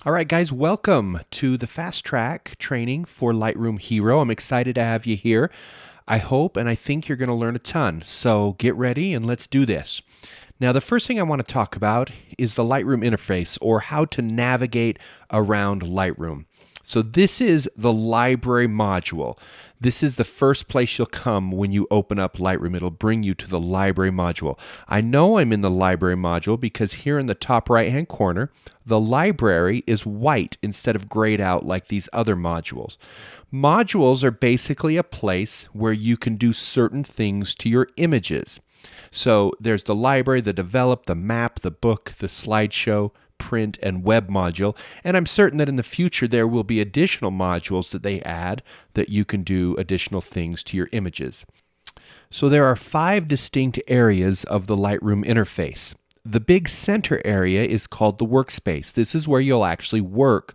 All right, guys, welcome to the Fast Track training for Lightroom Hero. I'm excited to have you here. I hope and I think you're going to learn a ton. So get ready and let's do this. Now, the first thing I want to talk about is the Lightroom interface, or how to navigate around Lightroom. So this is the library module. This is the first place you'll come when you open up Lightroom. It'll bring you to the library module. I know I'm in the library module because here in the top right-hand corner, the library is white instead of grayed out like these other modules. Modules are basically a place where you can do certain things to your images. So there's the library, the develop, the map, the book, the slideshow, print, and web module, and I'm certain that in the future there will be additional modules that they add that you can do additional things to your images. So there are 5 distinct areas of the Lightroom interface. The big center area is called the workspace. This is where you'll actually work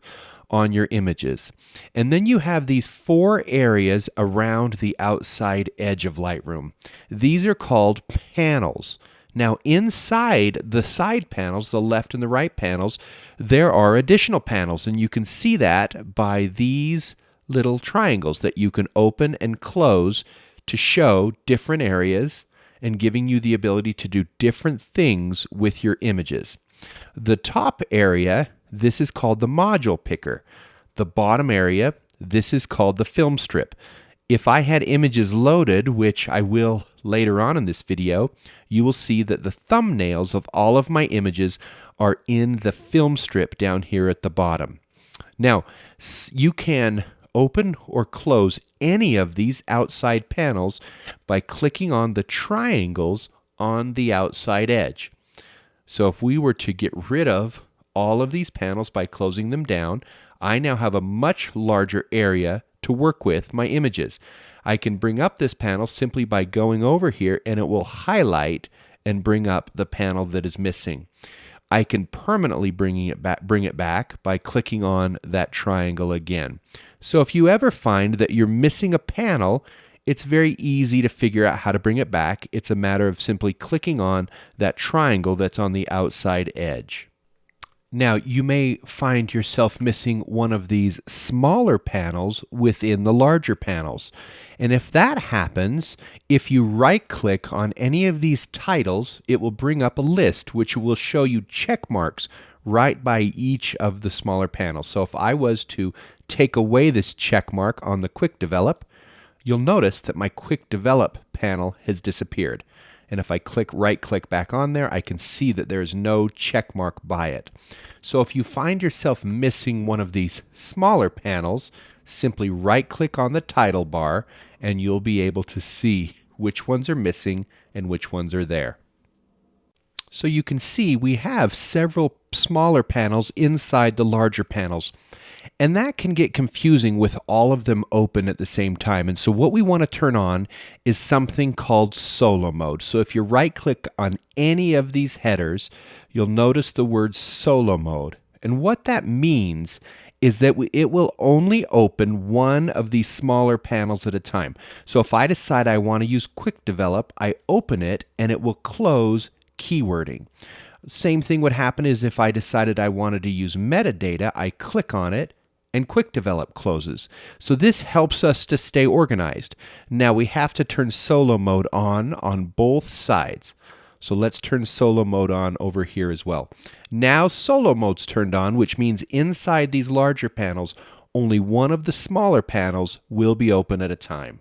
on your images. And then you have these 4 areas around the outside edge of Lightroom. These are called panels. Now, inside the side panels, the left and the right panels, there are additional panels, and you can see that by these little triangles that you can open and close to show different areas and giving you the ability to do different things with your images. The top area, this is called the module picker. The bottom area, this is called the film strip. If I had images loaded, which I will later on in this video, you will see that the thumbnails of all of my images are in the film strip down here at the bottom. Now, you can open or close any of these outside panels by clicking on the triangles on the outside edge. So if we were to get rid of all of these panels by closing them down, I now have a much larger area to work with my images. I can bring up this panel simply by going over here, and it will highlight and bring up the panel that is missing. I can permanently bring it back by clicking on that triangle again. So if you ever find that you're missing a panel, it's very easy to figure out how to bring it back. It's a matter of simply clicking on that triangle that's on the outside edge. Now, you may find yourself missing one of these smaller panels within the larger panels. And if that happens, if you right-click on any of these titles, it will bring up a list which will show you check marks right by each of the smaller panels. So if I was to take away this check mark on the Quick Develop, you'll notice that my Quick Develop panel has disappeared. And if I right-click back on there, I can see that there is no check mark by it. So if you find yourself missing one of these smaller panels, simply right-click on the title bar, and you'll be able to see which ones are missing and which ones are there. So you can see we have several smaller panels inside the larger panels. And that can get confusing with all of them open at the same time. And so what we want to turn on is something called solo mode. So if you right-click on any of these headers, you'll notice the word solo mode. And what that means is that it will only open one of these smaller panels at a time. So if I decide I want to use Quick Develop, I open it and it will close keywording. Same thing would happen is if I decided I wanted to use metadata, I click on it and Quick Develop closes. So this helps us to stay organized. Now we have to turn solo mode on both sides. So let's turn solo mode on over here as well. Now solo mode's turned on, which means inside these larger panels, only one of the smaller panels will be open at a time.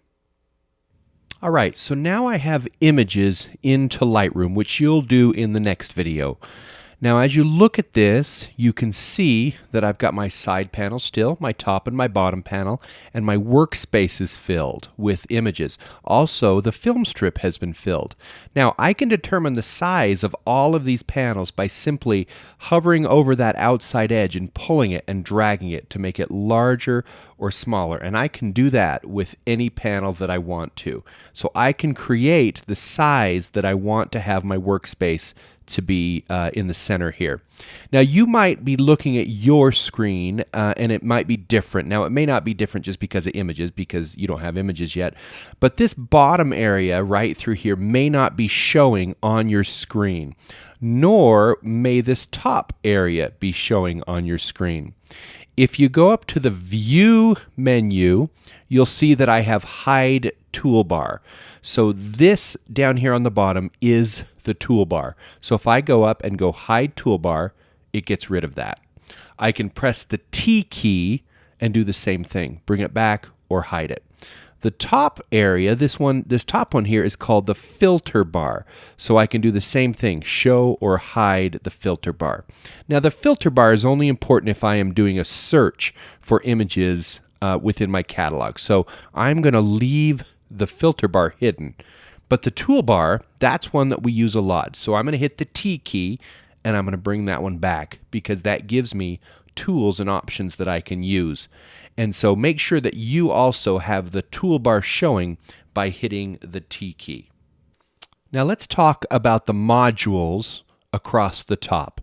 All right, so now I have images into Lightroom, which you'll do in the next video. Now, as you look at this, you can see that I've got my side panel still, my top and my bottom panel, and my workspace is filled with images. Also, the film strip has been filled. Now, I can determine the size of all of these panels by simply hovering over that outside edge and pulling it and dragging it to make it larger or smaller. And I can do that with any panel that I want to. So I can create the size that I want to have my workspace to be in the center here. Now you might be looking at your screen and it might be different. Now it may not be different just because of images, because you don't have images yet, but this bottom area right through here may not be showing on your screen, nor may this top area be showing on your screen. If you go up to the View menu, you'll see that I have Hide Toolbar. So this down here on the bottom is the toolbar. So if I go up and go Hide Toolbar, it gets rid of that. I can press the T key and do the same thing. Bring it back or hide it. The top area, this top one here is called the filter bar. So I can do the same thing, show or hide the filter bar. Now the filter bar is only important if I am doing a search for images within my catalog. So I'm going to leave the filter bar hidden. But the toolbar, that's one that we use a lot. So I'm going to hit the T key and I'm going to bring that one back because that gives me tools and options that I can use. And so make sure that you also have the toolbar showing by hitting the T key. Now let's talk about the modules across the top.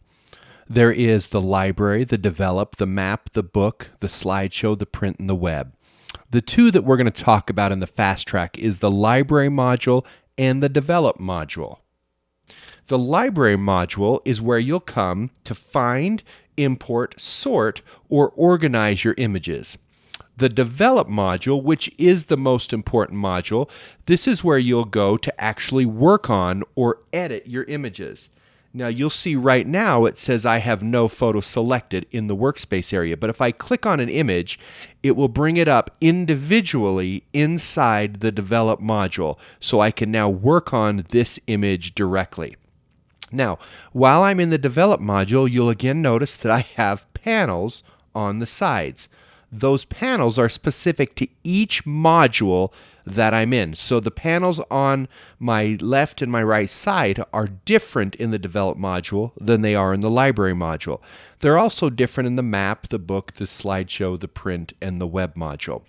There is the library, the develop, the map, the book, the slideshow, the print, and the web. The two that we're going to talk about in the fast track is the library module and the develop module. The library module is where you'll come to find, import, sort, or organize your images. The develop module, which is the most important module, this is where you'll go to actually work on or edit your images. Now you'll see right now it says I have no photo selected in the workspace area, but if I click on an image, it will bring it up individually inside the develop module, so I can now work on this image directly. Now, while I'm in the develop module, you'll again notice that I have panels on the sides. Those panels are specific to each module that I'm in. So the panels on my left and my right side are different in the develop module than they are in the library module. They're also different in the map, the book, the slideshow, the print, and the web module.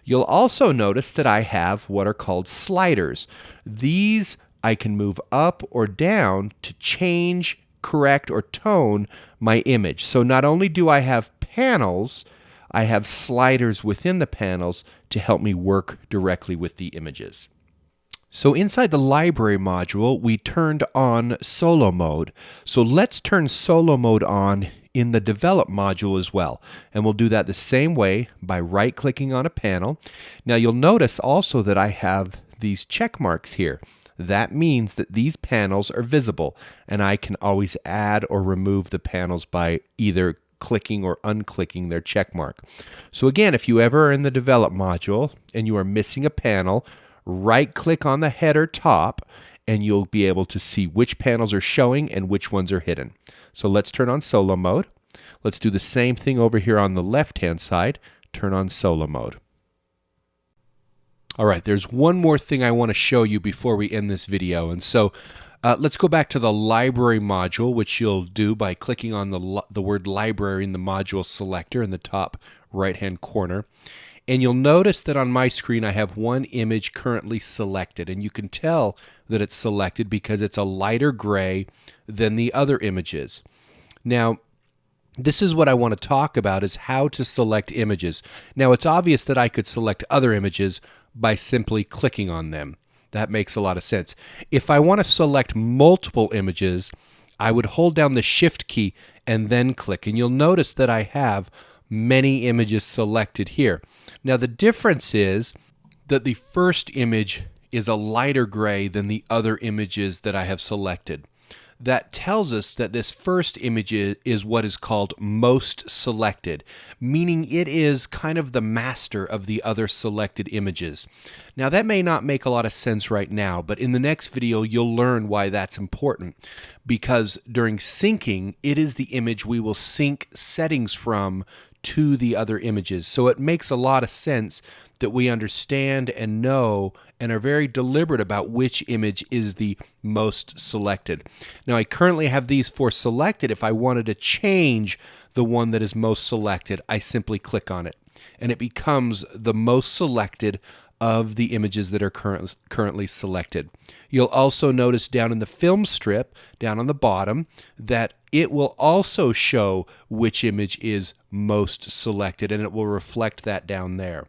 You'll also notice that I have what are called sliders. These I can move up or down to change, correct, or tone my image. So not only do I have panels, I have sliders within the panels to help me work directly with the images. So inside the library module, we turned on solo mode. So let's turn solo mode on in the develop module as well. And we'll do that the same way by right-clicking on a panel. Now you'll notice also that I have these check marks here. That means that these panels are visible, and I can always add or remove the panels by either clicking or unclicking their check mark. So again, if you ever are in the develop module and you are missing a panel, right-click on the header top and you'll be able to see which panels are showing and which ones are hidden. So let's turn on solo mode. Let's do the same thing over here on the left-hand side. Turn on solo mode. All right, there's one more thing I want to show you before we end this video. And so let's go back to the library module, which you'll do by clicking on the word library in the module selector in the top right-hand corner. And you'll notice that on my screen I have one image currently selected. And you can tell that it's selected because it's a lighter gray than the other images. Now, this is what I want to talk about, is how to select images. Now, it's obvious that I could select other images by simply clicking on them. That makes a lot of sense. If I want to select multiple images, I would hold down the Shift key and then click. And you'll notice that I have many images selected here. Now, the difference is that the first image is a lighter gray than the other images that I have selected. That tells us that this first image is what is called most selected, meaning it is kind of the master of the other selected images. Now, that may not make a lot of sense right now, but in the next video you'll learn why that's important, because during syncing, it is the image we will sync settings from to the other images. So it makes a lot of sense that we understand and know and are very deliberate about which image is the most selected. Now, I currently have these four selected. If I wanted to change the one that is most selected, I simply click on it, and it becomes the most selected of the images that are currently selected. You'll also notice down in the film strip, down on the bottom, that it will also show which image is most selected, and it will reflect that down there.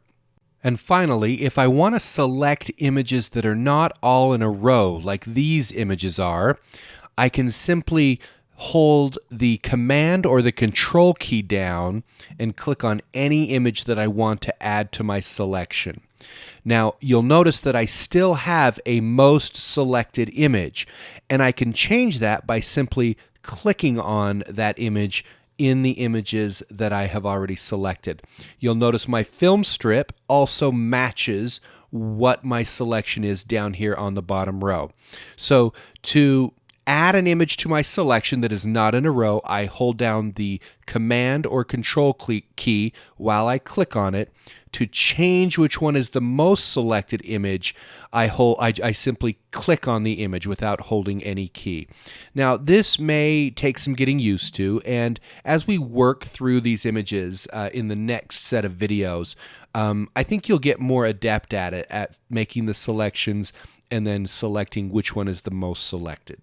And finally, if I want to select images that are not all in a row, like these images are, I can simply hold the Command or the Control key down and click on any image that I want to add to my selection. Now, you'll notice that I still have a most selected image, and I can change that by simply clicking on that image in the images that I have already selected. You'll notice my film strip also matches what my selection is down here on the bottom row. So to add an image to my selection that is not in a row, I hold down the Command or Control key while I click on it. To change which one is the most selected image, I simply click on the image without holding any key. Now, this may take some getting used to, and as we work through these images in the next set of videos, I think you'll get more adept at it, at making the selections and then selecting which one is the most selected.